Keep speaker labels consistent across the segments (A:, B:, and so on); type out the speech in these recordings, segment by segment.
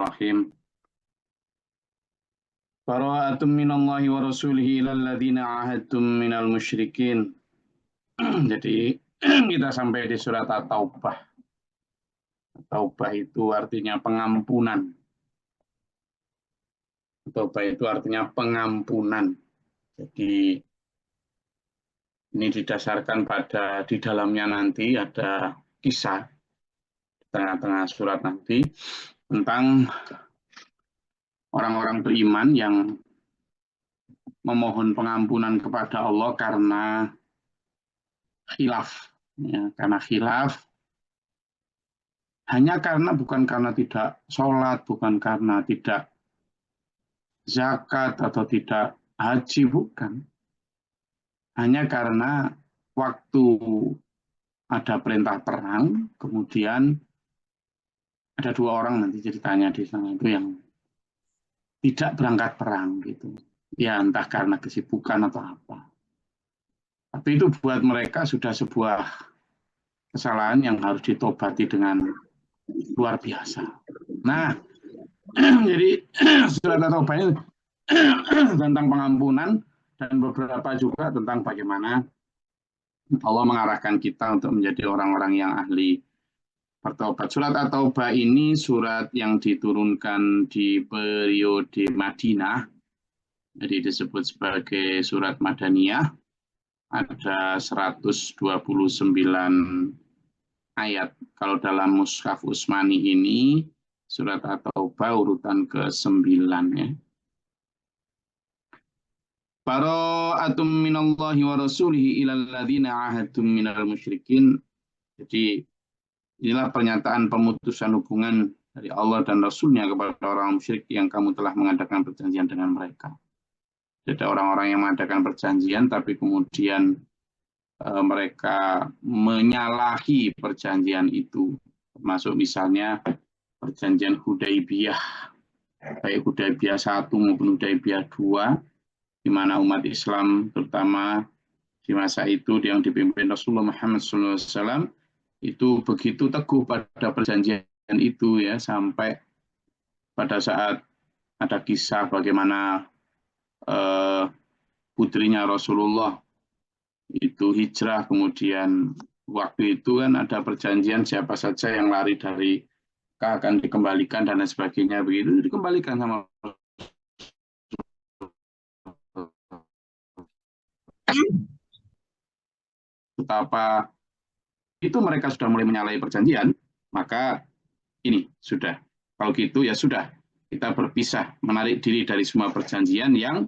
A: Bismillahirrahmanirrahim. Bara'atum minallahi wa rasulihi ilal ladzina ahadtum minal musyrikin. Jadi kita sampai di surat At-Taubah. Taubah itu artinya pengampunan. Taubah itu artinya pengampunan. Jadi ini didasarkan pada di dalamnya nanti ada kisah di tengah-tengah surat nanti tentang orang-orang beriman yang memohon pengampunan kepada Allah karena khilaf, ya, karena khilaf hanya karena bukan karena tidak sholat, bukan karena tidak zakat atau tidak haji, bukan, hanya karena waktu ada perintah perang, kemudian ada dua orang nanti ceritanya di sana itu yang tidak berangkat perang gitu, ya entah karena kesibukan atau apa. Tapi itu buat mereka sudah sebuah kesalahan yang harus ditobati dengan luar biasa. Nah, jadi surat At-Taubah ini tentang pengampunan dan beberapa juga tentang bagaimana Allah mengarahkan kita untuk menjadi orang-orang yang ahli bertobat. Surat At-Taubah ini surat yang diturunkan di periode Madinah, jadi disebut sebagai surat Madaniyah. Ada 129 ayat. Kalau dalam Mushaf Utsmani ini surat At-Taubah urutan ke-9 ya. Bara'atum minallahi wa rasulihi ilal ladzina ahadtum minal musyrikin. Jadi inilah pernyataan pemutusan hubungan dari Allah dan Rasulnya kepada orang musyrik yang kamu telah mengadakan perjanjian dengan mereka. Jadi orang-orang yang mengadakan perjanjian tapi kemudian mereka menyalahi perjanjian itu, termasuk misalnya perjanjian Hudaibiyah, baik Hudaibiyah 1 maupun Hudaibiyah 2, di mana umat Islam terutama di masa itu yang dipimpin Rasulullah Muhammad SAW itu begitu teguh pada perjanjian itu ya, sampai pada saat ada kisah bagaimana putrinya Rasulullah itu hijrah, kemudian waktu itu kan ada perjanjian siapa saja yang lari dari akan dikembalikan dan lain sebagainya, begitu dikembalikan sama betapa itu mereka sudah mulai menyalahi perjanjian, maka ini sudah, kalau gitu ya sudah, kita berpisah, menarik diri dari semua perjanjian yang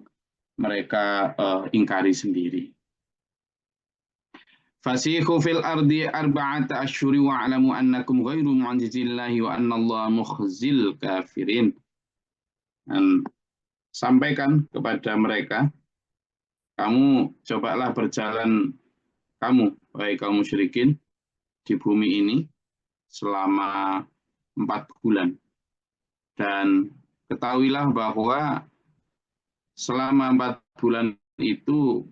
A: mereka ingkari sendiri. Fasihu fil ardi arba'ata asyhuri wa'lamu annakum ghairu mu'jizillahi wa annallaha mukhzil kafirin. Dan sampaikan kepada mereka, kamu cobalah berjalan, kamu baik kaum musyrikin di bumi ini selama 4 bulan. Dan ketahuilah bahwa selama 4 bulan itu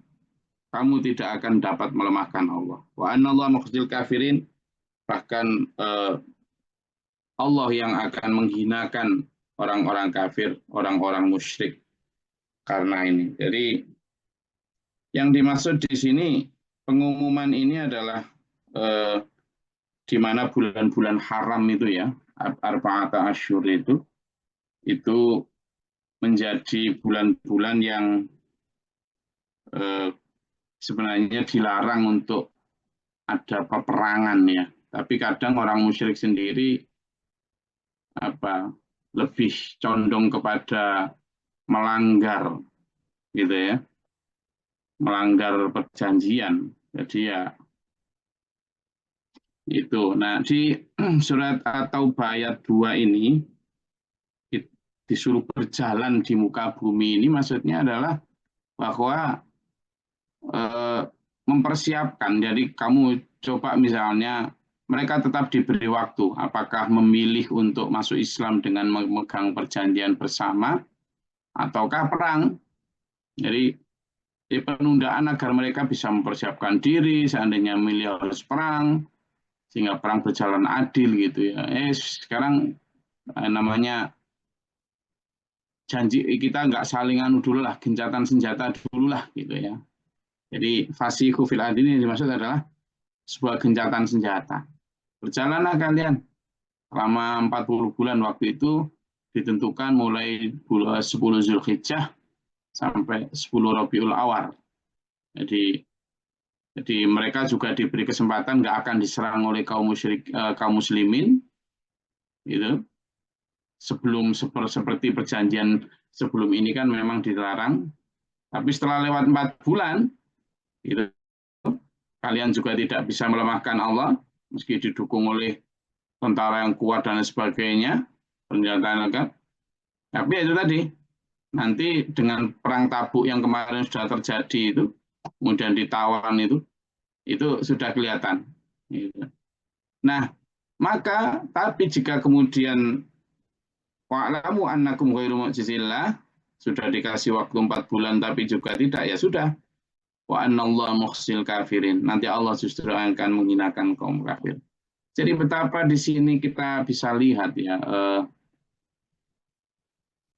A: kamu tidak akan dapat melemahkan Allah. Wa anallahu mukhzil kafirin, bahkan Allah yang akan menghinakan orang-orang kafir, orang-orang musyrik karena ini. Jadi yang dimaksud di sini pengumuman ini adalah di mana bulan-bulan haram itu ya, arba'ata asyhur itu menjadi bulan-bulan yang sebenarnya dilarang untuk ada peperangan ya, tapi kadang orang musyrik sendiri lebih condong kepada melanggar gitu ya, melanggar perjanjian. Jadi ya itu. Nah, di surat At-Taubah ayat 2 ini disuruh berjalan di muka bumi ini maksudnya adalah bahwa mempersiapkan. Jadi kamu coba misalnya mereka tetap diberi waktu, apakah memilih untuk masuk Islam dengan memegang perjanjian bersama ataukah perang. Jadi penundaan agar mereka bisa mempersiapkan diri seandainya milih harus perang sehingga perang berjalan adil gitu ya. Sekarang namanya janji kita nggak saling anu dulu lah, gencatan senjata dulu lah gitu ya. Jadi fasihu fil ardh ini dimaksud adalah sebuah gencatan senjata. Berjalanlah kalian selama 40 bulan, waktu itu ditentukan mulai 10 Zulhijjah sampai 10 Rabiul Awal. Jadi mereka juga diberi kesempatan nggak akan diserang oleh kaum muslimin gitu. Sebelum seperti perjanjian sebelum ini kan memang dilarang, tapi setelah lewat 4 bulan gitu, kalian juga tidak bisa melemahkan Allah meski didukung oleh tentara yang kuat dan sebagainya, pernyataan. Tapi itu tadi, nanti dengan perang Tabuk yang kemarin sudah terjadi itu, kemudian ditawan itu sudah kelihatan. Nah, maka tapi jika kemudian wa'lamu annakum ghairu mu'jizillah, sudah dikasih waktu 4 bulan tapi juga tidak, ya sudah. Wa anallahu mukhzil kafirin. Nanti Allah justru akan menghinakan kaum kafir. Jadi betapa di sini kita bisa lihat ya,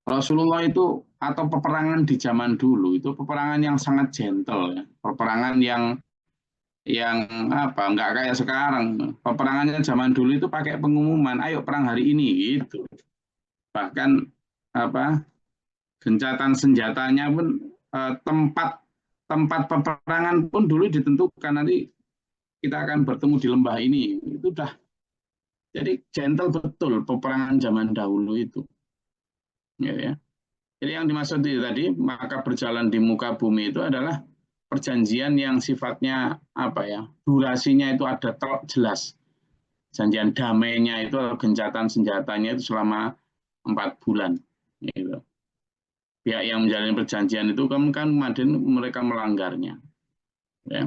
A: Rasulullah itu atau peperangan di zaman dulu itu peperangan yang sangat gentle ya. Peperangan yang apa, nggak kayak sekarang. Peperangannya zaman dulu itu pakai pengumuman, ayo perang hari ini gitu. Bahkan apa, gencatan senjatanya pun tempat peperangan pun dulu ditentukan, nanti kita akan bertemu di lembah ini. Itu udah jadi gentle betul peperangan zaman dahulu itu. Ya. Jadi yang dimaksud itu tadi, maka berjalan di muka bumi itu adalah perjanjian yang sifatnya apa ya, durasinya itu ada jelas. Perjanjian damainya itu, gencatan senjatanya itu selama 4 bulan. Gitu. Pihak yang menjalani perjanjian itu kan mereka melanggarnya. Ya.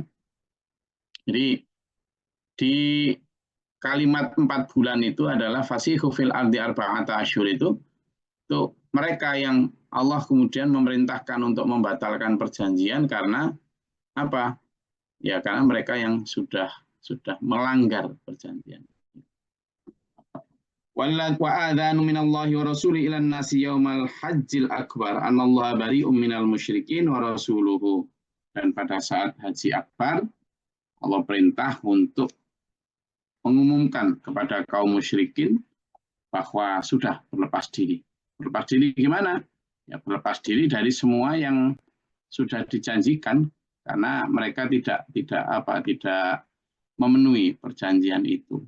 A: Jadi di kalimat 4 bulan itu adalah fasihu fil ardi arba'ata asyhur itu mereka yang Allah kemudian memerintahkan untuk membatalkan perjanjian karena apa? Ya karena mereka yang sudah melanggar perjanjian. Wa adzanu minallahi wa rasuli ilan nasi yaumal hajjil akbar anallaha bari'um minal musyrikin wa rasuluhu. Dan pada saat haji akbar, Allah perintah untuk mengumumkan kepada kaum musyrikin bahwa sudah berlepas diri. Berlepas diri gimana? Ya berlepas diri dari semua yang sudah dijanjikan karena mereka tidak memenuhi perjanjian itu.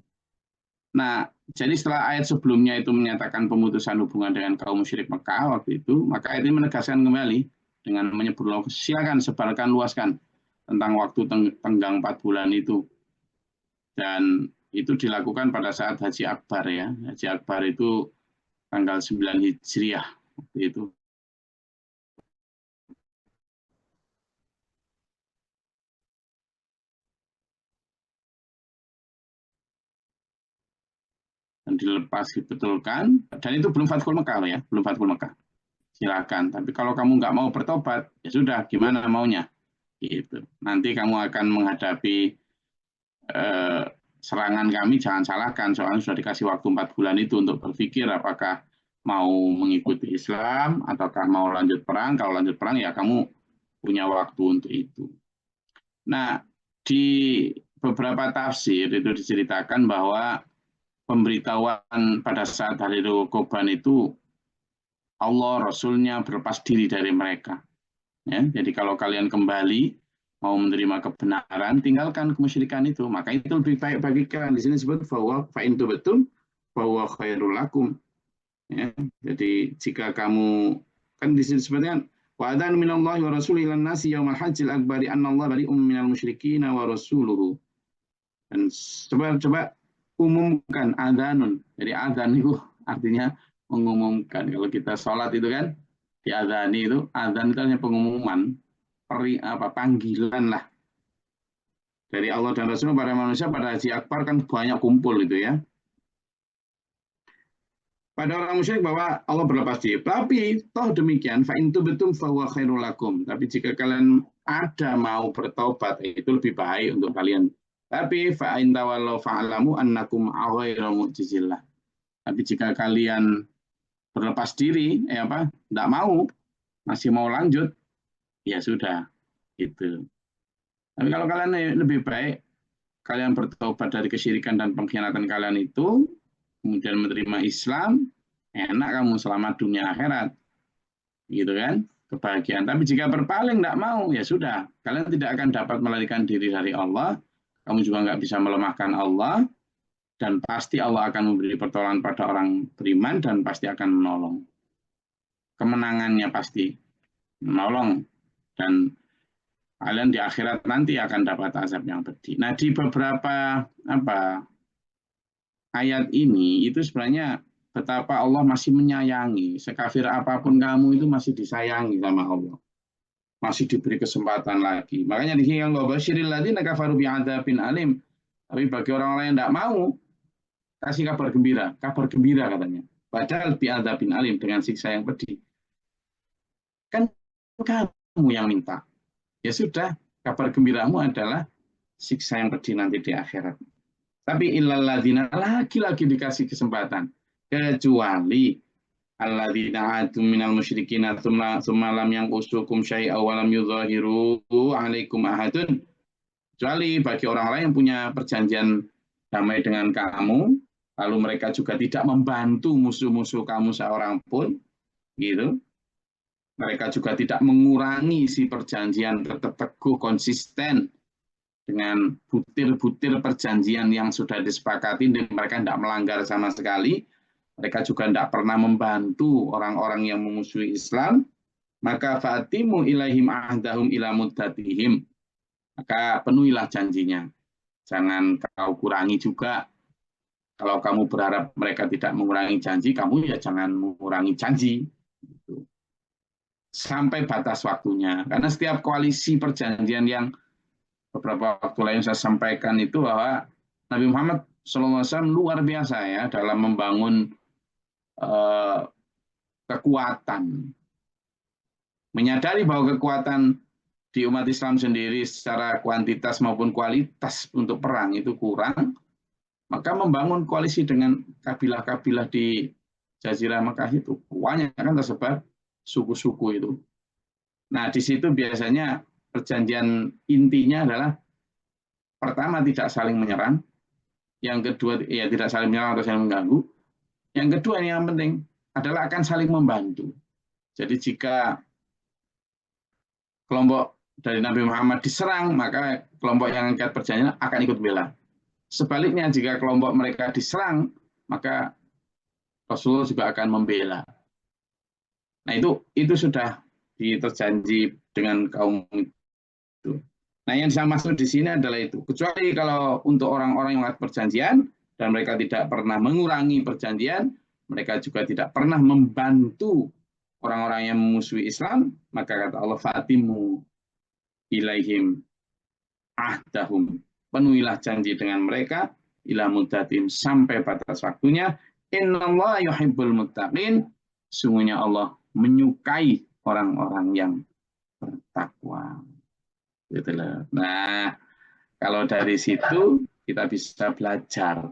A: Nah, jadi setelah ayat sebelumnya itu menyatakan pemutusan hubungan dengan kaum musyrik Mekah waktu itu, maka ayat ini menegaskan kembali dengan menyebut silakan sebarkan luaskan tentang waktu tenggang 4 bulan itu. Dan itu dilakukan pada saat Haji Akbar ya. Haji Akbar itu tanggal 9 Hijriah waktu itu. Dan dilepas dibetulkan, dan itu belum Fathul Mekah ya, belum Fathul Mekah. Silakan, tapi kalau kamu nggak mau bertobat, ya sudah, gimana maunya? Gitu. Nanti kamu akan menghadapi serangan kami, jangan salahkan, soalnya sudah dikasih waktu 4 bulan itu untuk berpikir apakah mau mengikuti Islam, ataukah mau lanjut perang. Kalau lanjut perang ya kamu punya waktu untuk itu. Nah, di beberapa tafsir itu diceritakan bahwa pemberitahuan pada saat hari Qoban itu Allah Rasulnya berlepas diri dari mereka. Ya, jadi kalau kalian kembali mau menerima kebenaran, tinggalkan kemusyrikan itu. Maka itu lebih baik bagi kalian. Di sini disebut bahwa fa in tubtum bahwa khairul lakum. Ya, jadi jika kamu kan di sini disebutkan wa adzan minallahi wa rasuli ilan nasi yaumal hajjil akbari annallaha bari'um minal musyrikin wa rasuluhu. Dan coba umumkan adzanun. Jadi adzan itu artinya mengumumkan. Kalau kita sholat itu kan diadzani itu, adzan itu hanya pengumuman, panggilan lah dari Allah dan Rasul para manusia pada Haji Akbar kan banyak kumpul itu ya. Pada orang musyrik bahwa Allah berlepas diri. Tapi toh demikian, fa in tubtum fa huwa khairul lakum. Tapi jika kalian ada mau bertobat, itu lebih baik untuk kalian. Tapi fa in tawallaw fa'lamu annakum ghairu mu'jizillah. Tapi jika kalian berlepas diri, tidak mau, masih mau lanjut, ya sudah, gitu. Tapi kalau kalian lebih baik, kalian bertobat dari kesyirikan dan pengkhianatan kalian itu, kemudian menerima Islam, enak kamu selamat dunia akhirat, gitu kan, kebahagiaan. Tapi jika berpaling tidak mau, ya sudah, kalian tidak akan dapat melarikan diri dari Allah, kamu juga nggak bisa melemahkan Allah, dan pasti Allah akan memberi pertolongan pada orang beriman dan pasti akan menolong. Kemenangannya pasti menolong, dan kalian di akhirat nanti akan dapat azab yang pedih. Nah, di beberapa ayat ini itu sebenarnya betapa Allah masih menyayangi. Sekafir apapun kamu itu masih disayangi sama Allah. Masih diberi kesempatan lagi. Makanya di sini yang basyiril ladzina kafaru bi'adzabin alim. Tapi bagi orang-orang yang tidak mau, kasih kabar gembira katanya. Padahal bi'adzabin alim, dengan siksa yang pedih. Kan kamu yang minta. Ya sudah, kabar gembiramu adalah siksa yang pedih nanti di akhirat. Tapi illalladzina, lagi-lagi dikasih kesempatan. Kecuali alladzina adu minal musyrikina tsumma lam yanqusukum syai'a wa lam yudzahiru 'alaikum ahadun. Kecuali bagi orang-orang yang punya perjanjian damai dengan kamu, lalu mereka juga tidak membantu musuh-musuh kamu seorang pun, gitu. Mereka juga tidak mengurangi si perjanjian, tetap teguh, konsisten dengan butir-butir perjanjian yang sudah disepakati, dan mereka tidak melanggar sama sekali. Mereka juga tidak pernah membantu orang-orang yang memusuhi Islam. Maka fatimu ilaihim ahdahum ila muddatihim. Maka penuhilah janjinya. Jangan kau kurangi juga. Kalau kamu berharap mereka tidak mengurangi janji, kamu ya jangan mengurangi janji. Sampai batas waktunya. Karena setiap koalisi perjanjian yang beberapa waktu lain saya sampaikan itu bahwa Nabi Muhammad SAW luar biasa ya dalam membangun kekuatan. Menyadari bahwa kekuatan di umat Islam sendiri secara kuantitas maupun kualitas untuk perang itu kurang, maka membangun koalisi dengan kabilah-kabilah di Jazirah Mekah itu banyak kan tersebar suku-suku itu. Nah, di situ biasanya perjanjian intinya adalah pertama tidak saling menyerang, yang kedua ya tidak saling menyerang atau saling mengganggu, yang kedua yang penting adalah akan saling membantu. Jadi jika kelompok dari Nabi Muhammad diserang, maka kelompok yang angkat perjanjian akan ikut bela. Sebaliknya jika kelompok mereka diserang, maka Rasulullah juga akan membela. Nah itu sudah terjanji dengan kaum itu. Nah yang saya maksud di sini adalah itu. Kecuali kalau untuk orang-orang yang melakukan perjanjian dan mereka tidak pernah mengurangi perjanjian, mereka juga tidak pernah membantu orang-orang yang memusuhi Islam, maka kata Allah fatimu ilaihim ahdahum. Penuhilah janji dengan mereka ila muddatim sampai batas waktunya. Innallaha yuhibbul muttaqin. Sungguhnya Allah menyukai orang-orang yang bertakwa. Gitu loh. Nah, kalau dari situ kita bisa belajar.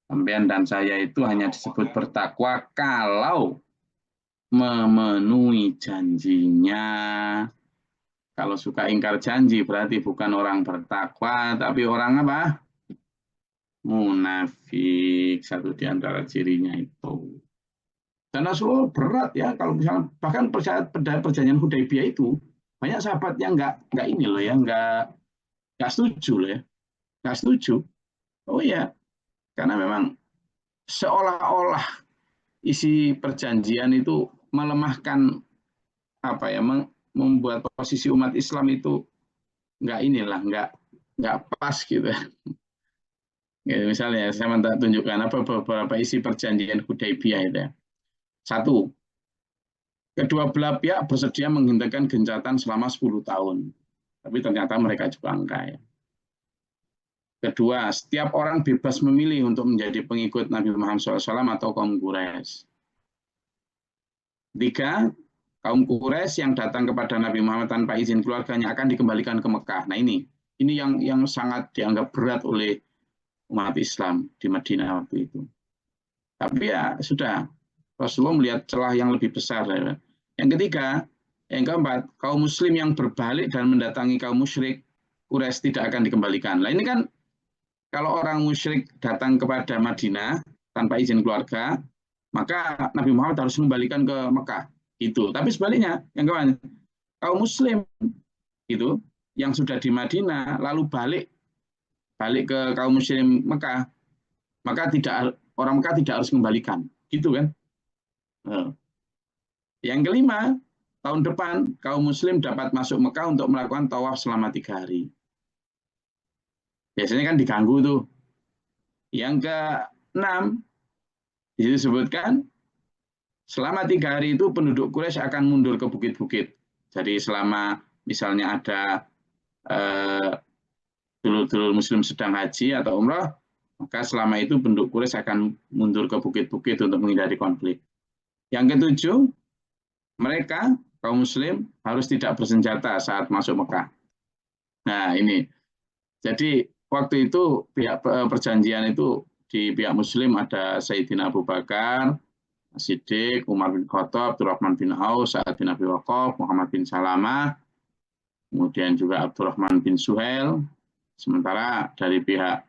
A: Sampean dan saya itu hanya disebut bertakwa kalau memenuhi janjinya. Kalau suka ingkar janji berarti bukan orang bertakwa, tapi orang apa? Munafik. Satu di antara cirinya itu. Dan Rasulullah berat ya kalau misalnya bahkan perjanjian Hudaybiyah itu banyak sahabat yang nggak ini loh ya nggak setuju loh ya nggak setuju. Oh ya, karena memang seolah-olah isi perjanjian itu melemahkan apa ya membuat posisi umat Islam itu nggak pas gitu. Ya, misalnya saya minta tunjukkan apa beberapa isi perjanjian Hudaybiyah itu ya. Satu, kedua belah pihak bersedia menghentikan gencatan selama 10 tahun. Tapi ternyata mereka juga enggak ya. Kedua, setiap orang bebas memilih untuk menjadi pengikut Nabi Muhammad SAW atau kaum Quraisy. Tiga, kaum Quraisy yang datang kepada Nabi Muhammad tanpa izin keluarganya akan dikembalikan ke Mekah. Nah ini yang sangat dianggap berat oleh umat Islam di Madinah waktu itu. Tapi ya sudah, Rasulullah melihat celah yang lebih besar. Ya. Yang ketiga, yang keempat, kaum muslim yang berbalik dan mendatangi kaum musyrik Quraisy tidak akan dikembalikan. Nah ini kan kalau orang musyrik datang kepada Madinah tanpa izin keluarga, maka Nabi Muhammad harus mengembalikan ke Mekah. Itu. Tapi sebaliknya, yang kemana? Kaum muslim itu yang sudah di Madinah lalu balik ke kaum muslim Mekah, maka orang Mekah tidak harus mengembalikan. Gitu kan? Yang kelima, tahun depan kaum muslim dapat masuk Mekah untuk melakukan tawaf selama 3 hari. Biasanya kan diganggu tuh. Yang keenam, disebutkan selama 3 hari itu penduduk Quraisy akan mundur ke bukit-bukit. Jadi selama misalnya ada dulur-dulur muslim sedang haji atau umrah, maka selama itu penduduk Quraisy akan mundur ke bukit-bukit untuk menghindari konflik. Yang ketujuh, mereka kaum muslim harus tidak bersenjata saat masuk Mekah. Nah ini, jadi waktu itu pihak perjanjian itu di pihak muslim ada Sayyidina Abu Bakar, Siddiq, Umar bin Khattab, Abdurrahman bin Auf, Sa'ad bin Abi Waqqas, Muhammad bin Salamah, kemudian juga Abdurrahman bin Suhail. Sementara dari pihak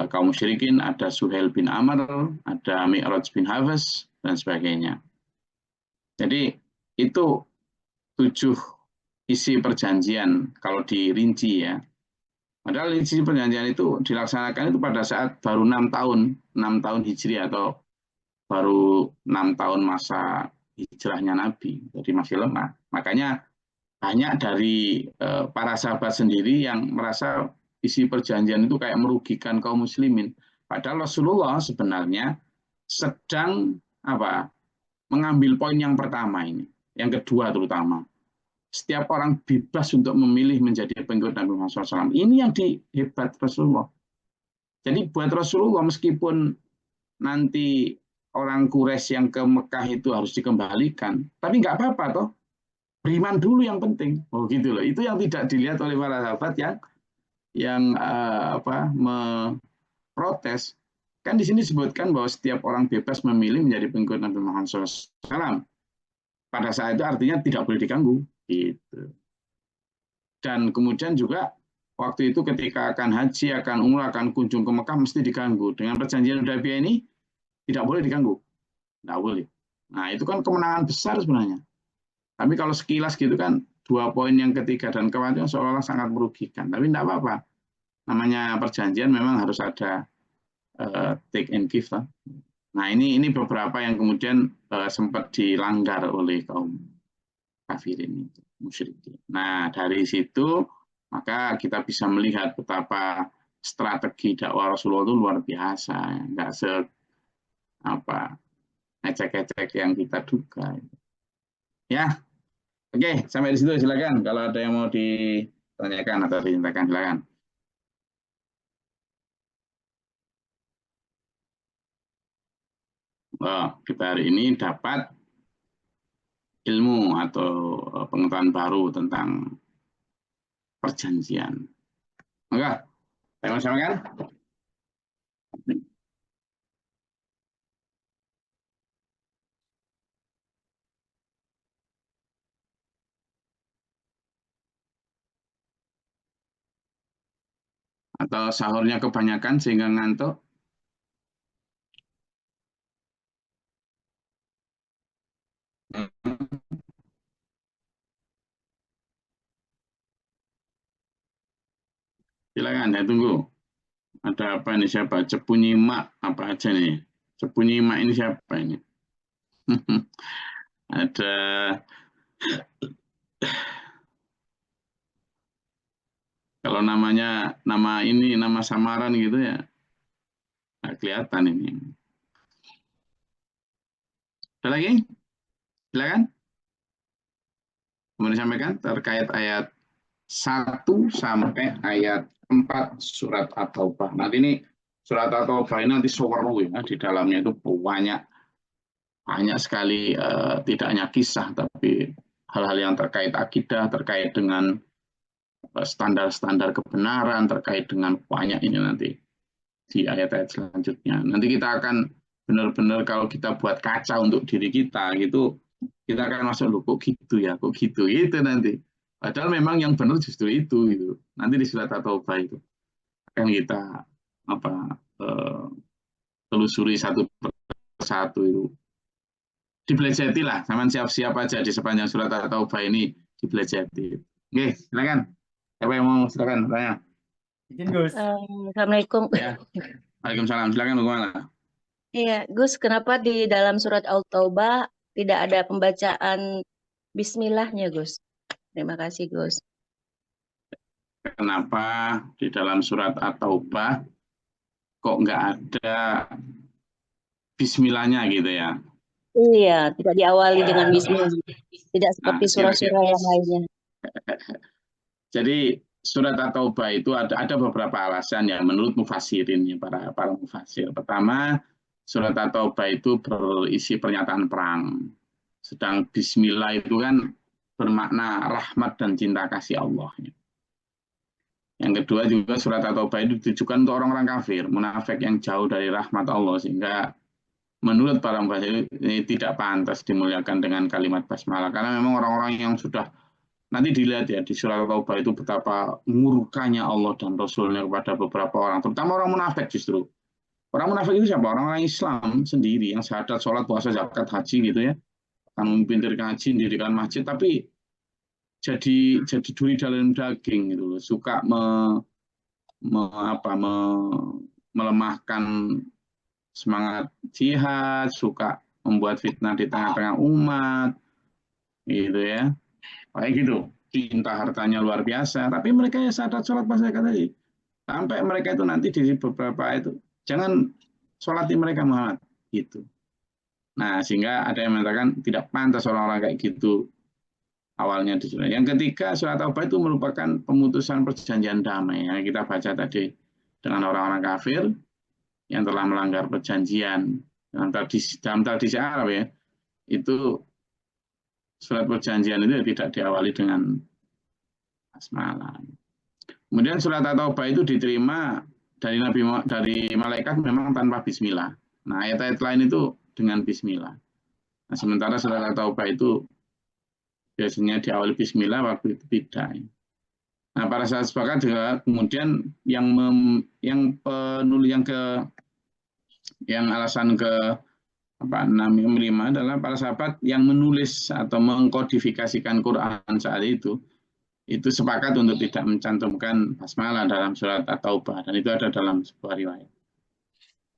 A: kaum musyrikin ada Suhail bin Amr, ada Mi'raj bin Hafs, dan sebagainya. Jadi itu 7 isi perjanjian kalau dirinci ya. Padahal isi perjanjian itu dilaksanakan itu pada saat baru 6 tahun Hijriah atau baru 6 tahun masa hijrahnya Nabi, jadi masih lemah. Makanya banyak dari para sahabat sendiri yang merasa isi perjanjian itu kayak merugikan kaum muslimin. Padahal Rasulullah sebenarnya sedang mengambil poin yang pertama ini, yang kedua terutama. Setiap orang bebas untuk memilih menjadi pengikut Nabi Muhammad SAW. Ini yang dihebat Rasulullah. Jadi buat Rasulullah meskipun nanti orang Quraisy yang ke Mekah itu harus dikembalikan, tapi nggak apa-apa toh. Beriman dulu yang penting. Oh gitu loh. Itu yang tidak dilihat oleh para sahabat yang memprotes. Kan di sini disebutkan bahwa setiap orang bebas memilih menjadi pengikut Nabi Muhammad SAW. Pada saat itu artinya tidak boleh diganggu. Gitu. Dan kemudian juga waktu itu ketika akan haji, akan umrah, akan kunjung ke Mekah mesti diganggu. Dengan perjanjian Hudaybiyah ini tidak boleh diganggu. Tidak boleh. Nah itu kan kemenangan besar sebenarnya. Tapi kalau sekilas gitu kan 2 poin yang ketiga dan keempat seolah-olah sangat merugikan. Tapi tidak apa-apa. Namanya perjanjian memang harus ada take and give. Nah ini beberapa yang kemudian sempat dilanggar oleh kaum kafirin itu, musyrikin. Nah dari situ maka kita bisa melihat betapa strategi dakwah Rasulullah itu luar biasa, nggak ecek-ecek yang kita duga. Ya, oke, sampai di situ silakan. Kalau ada yang mau ditanyakan atau diceritakan silakan. Kita hari ini dapat ilmu atau pengetahuan baru tentang perjanjian. Maka, saya sampaikan. Atau sahurnya kebanyakan sehingga ngantuk. Silakan, saya tunggu. Ada apa ini siapa? Cepu Nyimak apa aja nih? Cepu Nyimak ini siapa ini? Ada kalau namanya nama samaran gitu ya, nggak kelihatan ini. Ada lagi? Silakan. Mau disampaikan terkait ayat 1 sampai ayat 4 surat At-Taubah. Nanti ini surat At-Taubah ini nanti seweru ya, di dalamnya itu banyak sekali tidak hanya kisah tapi hal-hal yang terkait akidah, terkait dengan standar-standar kebenaran, terkait dengan banyak ini nanti di ayat-ayat selanjutnya. Nanti kita akan benar-benar kalau kita buat kaca untuk diri kita gitu, kita akan masuk loh kok gitu ya, kok gitu itu nanti. Padahal memang yang benar justru itu gitu. Nanti di surat At-Taubah itu akan kita apa telusuri satu persatu itu. Dibelajati lah, sama siap-siap aja di sepanjang surat At-Taubah ini dibelajati. Oke, silakan. Siapa yang mau silakan tanya?
B: Izin Gus.
C: Assalamualaikum.
A: Ya. Waalaikumsalam. Silakan bagaimana?
C: Iya, Gus, kenapa di dalam surat Al-Taubah tidak ada pembacaan Bismillahnya, Gus? Terima kasih, Gus.
A: Kenapa di dalam surat At-Taubah kok nggak ada Bismillahnya gitu ya?
C: Iya, tidak diawali dengan Bismillah. Tidak seperti
A: Nah,
C: surah-surah yang lainnya.
A: jadi surat At-Taubah itu ada beberapa alasan ya menurut mufassirin ya, para mufassir. Pertama, surat At-Taubah itu berisi pernyataan perang. Sedang Bismillah itu kan bermakna rahmat dan cinta kasih Allah. Yang kedua juga surat At-Taubah itu ditujukan untuk orang-orang kafir, munafik yang jauh dari rahmat Allah, sehingga menurut para mufassir ini tidak pantas dimuliakan dengan kalimat basmalah, karena memang orang-orang yang sudah nanti dilihat ya di surat At-Taubah itu betapa murkanya Allah dan Rasulnya kepada beberapa orang, terutama orang munafik justru. Orang munafik itu siapa? Orang-orang Islam sendiri yang syahadat, sholat, puasa, zakat, haji gitu ya, akan memimpin ngaji, mendirikan masjid, tapi jadi duri dalam daging gitu loh, suka melemahkan semangat jihad, suka membuat fitnah di tengah-tengah umat, gitu ya. Kayak gitu, cinta hartanya luar biasa, tapi mereka ya syahadat, sholat, puasa, zakat tadi. Sampai mereka itu nanti di beberapa itu, jangan sholati mereka Muhammad, gitu. Nah, sehingga ada yang mengatakan tidak pantas orang-orang kayak gitu awalnya di surat. Yang ketiga, surat Taubah itu merupakan pemutusan perjanjian damai yang kita baca tadi dengan orang-orang kafir yang telah melanggar perjanjian. Dalam tradisi Arab ya, itu surat perjanjian itu tidak diawali dengan basmalah. Kemudian surat At-Taubah itu diterima dari malaikat memang tanpa bismillah. Nah, ayat-ayat lain itu dengan bismillah. Nah, sementara surat At-Taubah itu biasanya diawali bismillah, waktu itu tidak. Nah, para sahabat sepakat juga kemudian yang alasan ke kelima adalah para sahabat yang menulis atau mengkodifikasikan Quran saat itu sepakat untuk tidak mencantumkan basmalah dalam surat At-Taubah, dan itu ada dalam sebuah riwayat.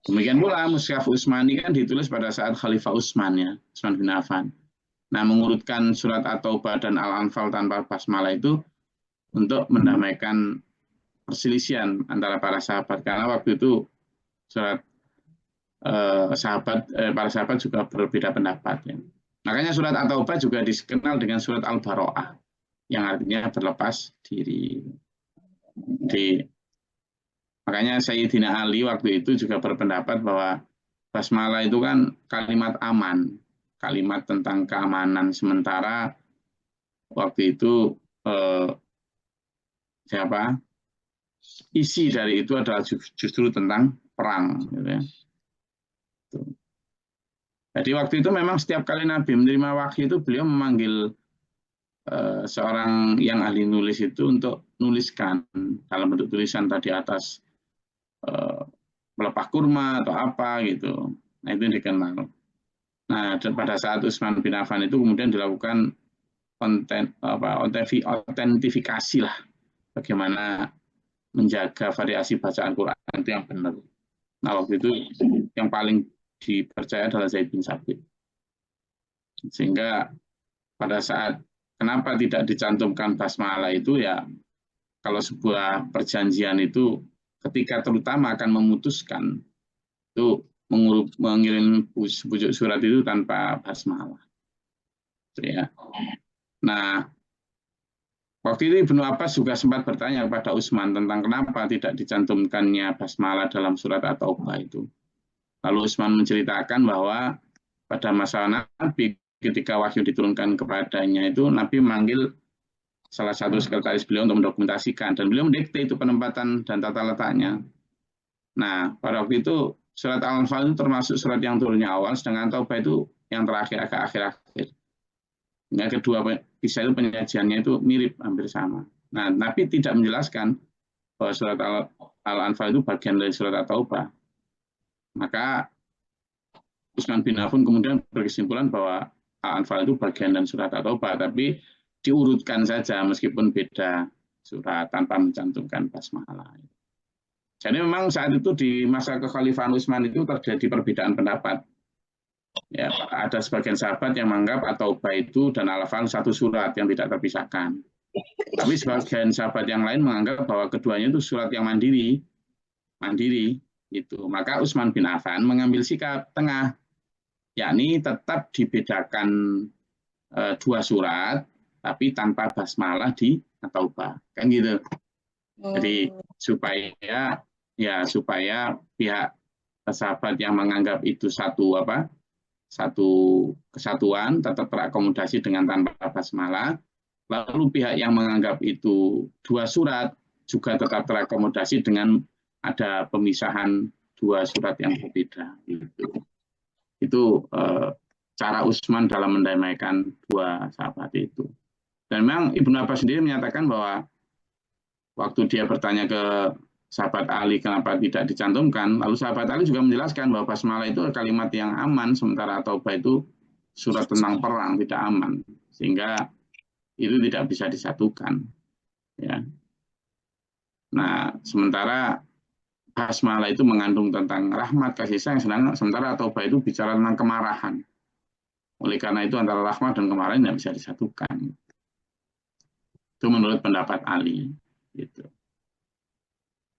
A: Demikian pula Mushaf Utsmani kan ditulis pada saat Khalifah Utsman ya, Utsman bin Affan. Nah, mengurutkan surat At-Taubah dan Al-Anfal tanpa basmalah itu untuk mendamaikan perselisihan antara para sahabat, karena waktu itu surat para sahabat juga berbeda pendapat ya. Makanya surat At-Taubah juga dikenal dengan surat Al-Baro'ah yang artinya berlepas diri. Makanya Sayyidina Ali waktu itu juga berpendapat bahwa basmalah itu kan kalimat aman, kalimat tentang keamanan, sementara waktu itu isi dari itu adalah justru tentang perang gitu ya. Jadi waktu itu memang setiap kali Nabi menerima wahyu itu beliau memanggil seorang yang ahli nulis itu untuk nuliskan dalam bentuk tulisan tadi atas pelepah kurma atau apa gitu. Nah, itu dikenal. Nah, dan pada saat Utsman bin Affan itu kemudian dilakukan autentifikasi lah, bagaimana menjaga variasi bacaan Quran itu yang benar. Nah, waktu itu yang paling dipercaya adalah Zaid bin Sabit. Sehingga pada saat kenapa tidak dicantumkan basmalah itu ya, kalau sebuah perjanjian itu ketika terutama akan memutuskan itu mengirim bujuk surat itu tanpa basmalah. Ya. Nah, waktu itu Ibnu Abbas juga sempat bertanya kepada Utsman tentang kenapa tidak dicantumkannya basmalah dalam surat At-Taubah itu. Lalu Utsman menceritakan bahwa pada masa Nabi ketika wahyu diturunkan kepadanya itu Nabi memanggil salah satu sekretaris beliau untuk mendokumentasikan, dan beliau mendikte itu penempatan dan tata letaknya. Nah, pada waktu itu surat Al-Anfal itu termasuk surat yang turunnya awal, sedangkan Taubah itu yang terakhir, agak akhir-akhir. Nah, kedua kisah itu penyajiannya itu mirip, hampir sama. Nah, tapi tidak menjelaskan bahwa surat Al-Anfal itu bagian dari surat At-Taubah. Maka Utsman bin Affan kemudian berkesimpulan bahwa Al-Anfal itu bagian dari surat At-Taubah, tapi diurutkan saja meskipun beda surat tanpa mencantumkan basmalah. Jadi memang saat itu di masa kekhalifahan Utsman itu terjadi perbedaan pendapat. Ya, ada sebagian sahabat yang menganggap At-Taubah itu dan Al-Anfal satu surat yang tidak terpisahkan. Tapi sebagian sahabat yang lain menganggap bahwa keduanya itu surat yang mandiri itu. Maka Utsman bin Affan mengambil sikap tengah, yakni tetap dibedakan dua surat tapi tanpa basmalah di At-Taubah, kan gitu. Jadi supaya pihak sahabat yang menganggap itu satu kesatuan tetap terakomodasi dengan tanpa basmalah, lalu pihak yang menganggap itu dua surat juga tetap terakomodasi dengan ada pemisahan dua surat yang berbeda. Itu cara Utsman dalam mendamaikan dua sahabat itu. Dan memang Ibnu Abbas sendiri menyatakan bahwa waktu dia bertanya ke sahabat Ali kenapa tidak dicantumkan, lalu sahabat Ali juga menjelaskan bahwa basmalah itu kalimat yang aman, sementara Taubah itu surat tentang perang, tidak aman, sehingga itu tidak bisa disatukan. Ya. Nah, sementara basmalah itu mengandung tentang rahmat, kasih sayang, sementara Taubah itu bicara tentang kemarahan. Oleh karena itu antara rahmat dan kemarahan tidak bisa disatukan. Itu menurut pendapat Ali. Gitu.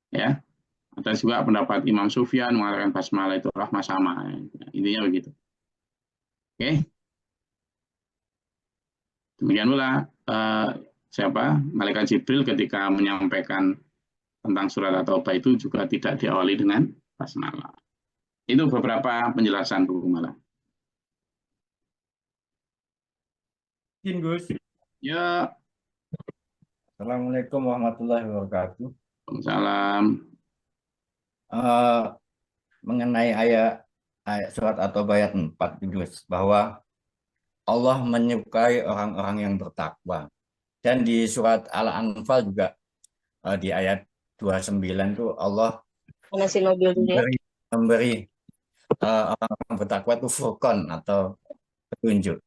A: Ya, ada juga pendapat Imam Sufyan mengatakan basmalah itu rahmah sama. Intinya begitu. Oke. Demikian pula Malaikat Jibril ketika menyampaikan tentang surat At-Taubah itu juga tidak diawali dengan basmalah. Itu beberapa penjelasan Bu Mala.
B: Gus.
A: Ya.
B: Assalamualaikum warahmatullahi wabarakatuh.
A: Waalaikumsalam.
B: Mengenai ayat surat At-Taubah ayat 4 Gus, bahwa Allah menyukai orang-orang yang bertakwa. Dan di surat Al-Anfal juga di ayat 29 itu Allah memberi orang-orang bertakwa itu furqan atau petunjuk.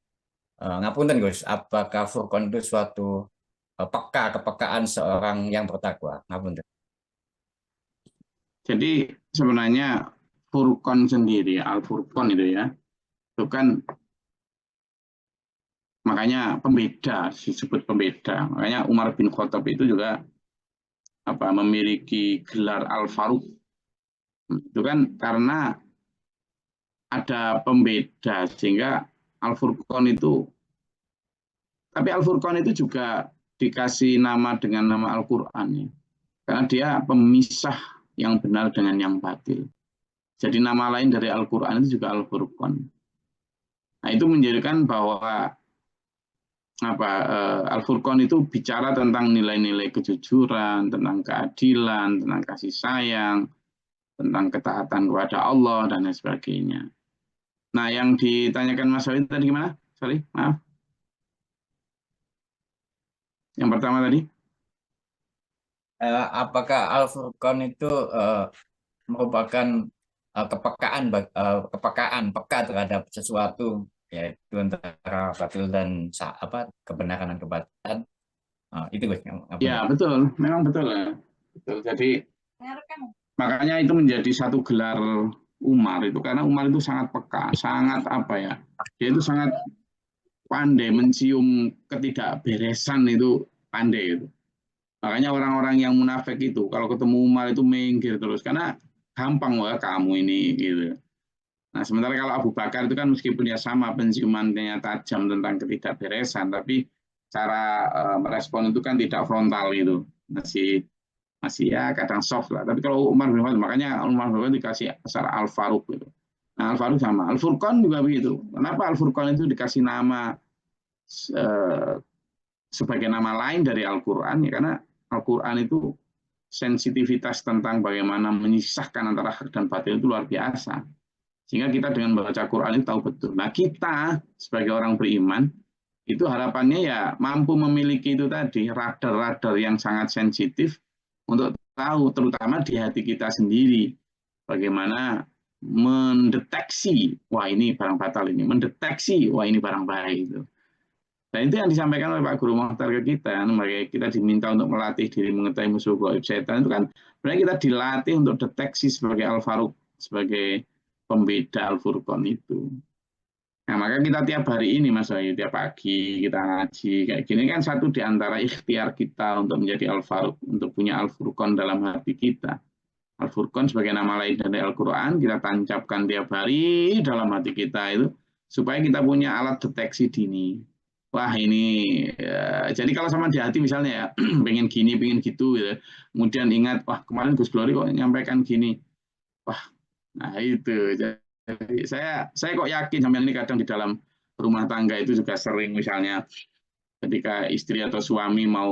B: Ngapunten Gus, apakah furqan itu suatu kepekaan seorang yang bertakwa? Ngapunten.
A: Jadi sebenarnya Furqan sendiri, Al-Furqan itu ya, itu kan makanya pembeda, disebut pembeda. Makanya Umar bin Khattab itu juga memiliki gelar Al-Faruq. Itu kan karena ada pembeda, sehingga Al-Furqan itu, tapi Al-Furqan itu juga dikasih nama dengan nama Al-Quran ya. Karena dia pemisah yang benar dengan yang batil. Jadi nama lain dari Al-Quran itu juga Al-Furqan. Nah, itu menjadikan bahwa Al-Furqan itu bicara tentang nilai-nilai kejujuran, tentang keadilan, tentang kasih sayang, tentang ketaatan kepada Allah, dan lain sebagainya. Nah, yang ditanyakan Mas Wahid tadi gimana? Sorry, maaf. Yang pertama tadi.
B: Apakah Al-Furqan itu merupakan peka terhadap sesuatu, yaitu antara batil dan kebenaran dan kebatilan. Itu Gus.
A: Ya, betul. Memang betul ya. Betul. Jadi makanya itu menjadi satu gelar Umar itu, karena Umar itu sangat peka, sangat dia itu sangat pandai mencium ketidakberesan, itu pandai itu. Makanya orang-orang yang munafik itu kalau ketemu Umar itu minggir terus, karena gampang kamu ini gitu. Nah, sementara kalau Abu Bakar itu kan meskipun ya sama penciumannya tajam tentang ketidakberesan, tapi cara merespon itu kan tidak frontal gitu, masih ya kadang soft lah. Tapi kalau Umar bin Khattab, makanya Umar bin Khattab dikasih secara Al-Faruq gitu. Nah, Al-Faruq sama Al-Furqan juga begitu. Kenapa Al-Furqan itu dikasih nama sebagai nama lain dari Al-Quran ya, karena Al-Quran itu sensitivitas tentang bagaimana menyisahkan antara hak dan batil itu luar biasa. Sehingga kita dengan membaca Quran itu tahu betul. Nah, kita sebagai orang beriman itu harapannya ya mampu memiliki itu tadi radar-radar yang sangat sensitif untuk tahu terutama di hati kita sendiri bagaimana mendeteksi wah ini barang batal ini, mendeteksi wah ini barang baik itu. Dan itu yang disampaikan oleh Pak Guru Mokhtar ke kita, makanya kita diminta untuk melatih diri mengetahui musuh gaib setan itu kan sebenarnya kita dilatih untuk deteksi sebagai Al-Faruq, sebagai pembeda Al-Furqan itu. Nah, maka kita tiap hari ini Mas Wahyu, tiap pagi kita ngaji kayak gini kan satu di antara ikhtiar kita untuk menjadi Al-Faruq, untuk punya Al-Furqan dalam hati kita. Al-Furqan sebagai nama lain dari Al-Quran kita tancapkan tiap hari dalam hati kita itu supaya kita punya alat deteksi dini. Wah ini ya, jadi kalau sama di hati misalnya ya pengen gini, pengen gitu gitu. Kemudian ingat wah kemarin Gus Glory kok nyampaikan gini. Wah, nah itu. Jadi saya kok yakin sampai ini kadang di dalam rumah tangga itu juga sering misalnya ketika istri atau suami mau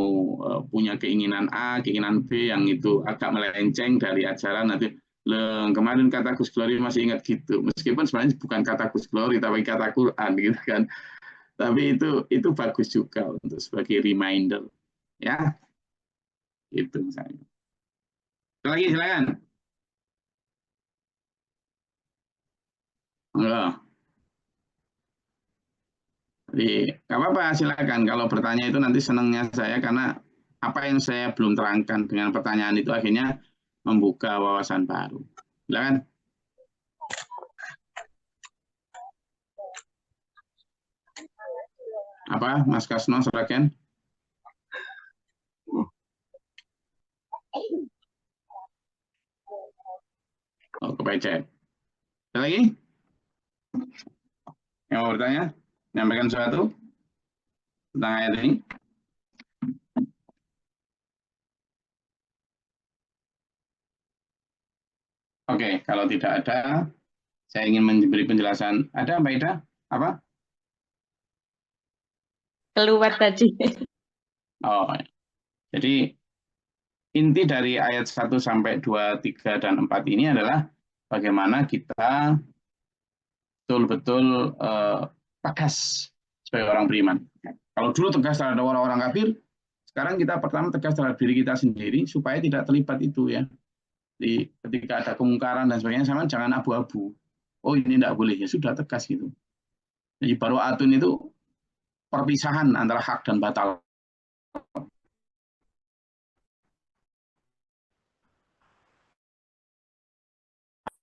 A: punya keinginan A, keinginan B yang itu agak melenceng dari ajaran nanti kemarin kata Gus Glory masih ingat gitu. Meskipun sebenarnya bukan kata Gus Glory tapi kata Quran gitu kan. Tapi itu bagus juga untuk sebagai reminder ya. Itu misalnya. Lagi silakan. Enggak. Jadi nggak apa-apa silakan kalau bertanya itu nanti senangnya saya karena apa yang saya belum terangkan dengan pertanyaan itu akhirnya membuka wawasan baru. Silakan. Apa Mas Kasno silakan. Oh, kepecet. Ada lagi? Yang mau bertanya? Menyampaikan sesuatu tentang ayat ini? Oke, kalau tidak ada, saya ingin memberi penjelasan. Ada Mbak Ida? Apa?
C: Keluar tadi.
A: Oh, jadi inti dari ayat 1 sampai 2, 3, dan 4 ini adalah bagaimana kita betul-betul tegas sebagai orang beriman. Kalau dulu tegas terhadap orang-orang kafir, sekarang kita pertama tegas terhadap diri kita sendiri supaya tidak terlibat itu ya. Jadi ketika ada kemungkaran dan sebagainya, sama jangan abu-abu. Oh ini tidak boleh, ya sudah tegas gitu. Jadi baro'atun itu perpisahan antara hak dan batal.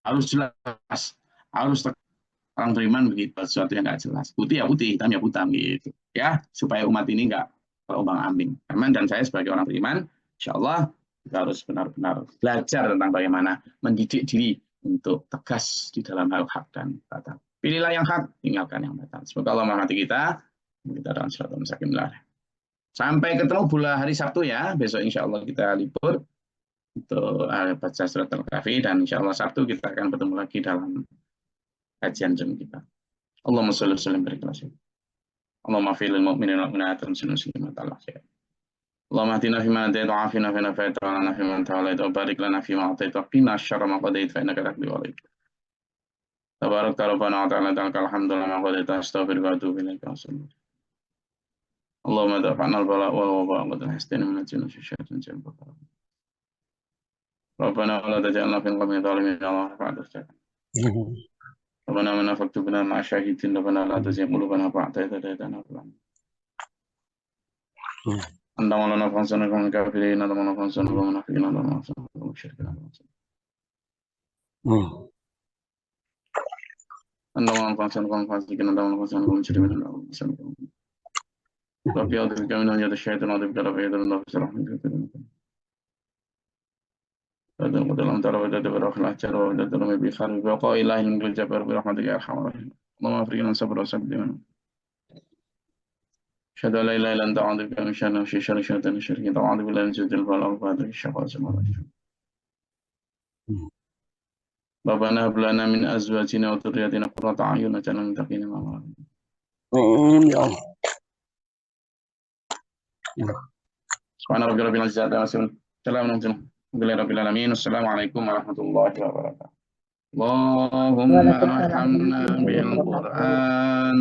A: Harus jelas, harus orang beriman begitu, sesuatu yang nggak jelas. Putih ya putih, hitam ya hitam gitu. Ya, supaya umat ini nggak terombang-ambing. Dan saya sebagai orang beriman, insya Allah kita harus benar-benar belajar tentang bagaimana mendidik diri untuk tegas di dalam hal hak dan batal. Pilihlah yang hak, tinggalkan yang batal. Semoga Allah merahmati kita dalam surat Al-Mustaqim. Sampai ketemu bulan hari Sabtu ya. Besok insya Allah kita libur untuk baca surat Al-Kahfi dan insya Allah Sabtu kita akan bertemu lagi dalam kajian Zoom kita. Allahumma sholli wa sallim barik ala sayyidina. Allahumma fil mu'minina wal mu'minat wa muslimin ta'ala khair. Allahumma ahdina fi ma hadayt wa afina fi ma afayt wa lana fi ma tawallayt wa barik lana fi ma atayt wa qina syarra ma qadayt fa innaka taqdi wa alayk. Tabarak rabbana wa ta'ala ta'ala alhamdulillah ma qadayt astaghfiruka wa atubu ilaik. Allahumma dafa'na al-bala wal waba wa qad hastina min al-jinni wa syaitan jinn. Rabbana wa la taj'alna fil qawmi dhalimin Allah ba'da syaitan. ربنا من فاكتبنا مع الشاهدين ربنا لا تزغ قلوبنا بعد إذ هديتنا أنت مولانا فانصرنا قوم الكافرين أنت مولانا فانصرنا قوم المنافقين أنت مولانا فانصرنا قوم المشركين أنت مولانا فانصرنا قوم الفاسقين أنت مولانا فانصرنا قوم المشركين ربي أعوذ بك من همزات الشياطين وأعوذ بك رب يحضرون الله في رحمتك هذا المدلم ترى وجد برخ الأحجار ووجد رمي بخارج وقال إله من كل جبار برحمتك يا أرحم الراحمين اللهم أفرغنا الصبر وسبب لمن أشهد أن لا إله إلا أنت أعوذ بك من شر نفسي شر الشيطان الشرير أعوذ بالله من شر البلاء وبعد الشقاء ربنا هب لنا من أزواجنا وذرياتنا قرة أعين واجعلنا للمتقين إماما سبحان ربك رب العزة عما يصفون سلام عليكم Alhamdulillahirrahmanirrahim. Assalamualaikum warahmatullahi wabarakatuh. Allahumma arhamna bil Qur'an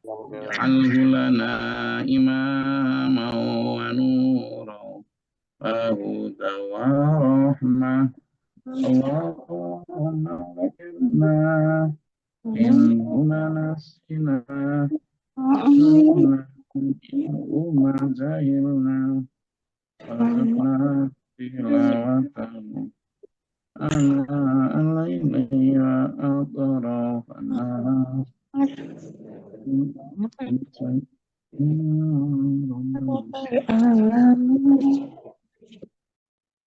A: waj'alhu lana imaman wa nuran wa hudan wa rahmah. Allahumma wakilna inna nasina inna jahilna warzuqna tilawatahu alaina atrafana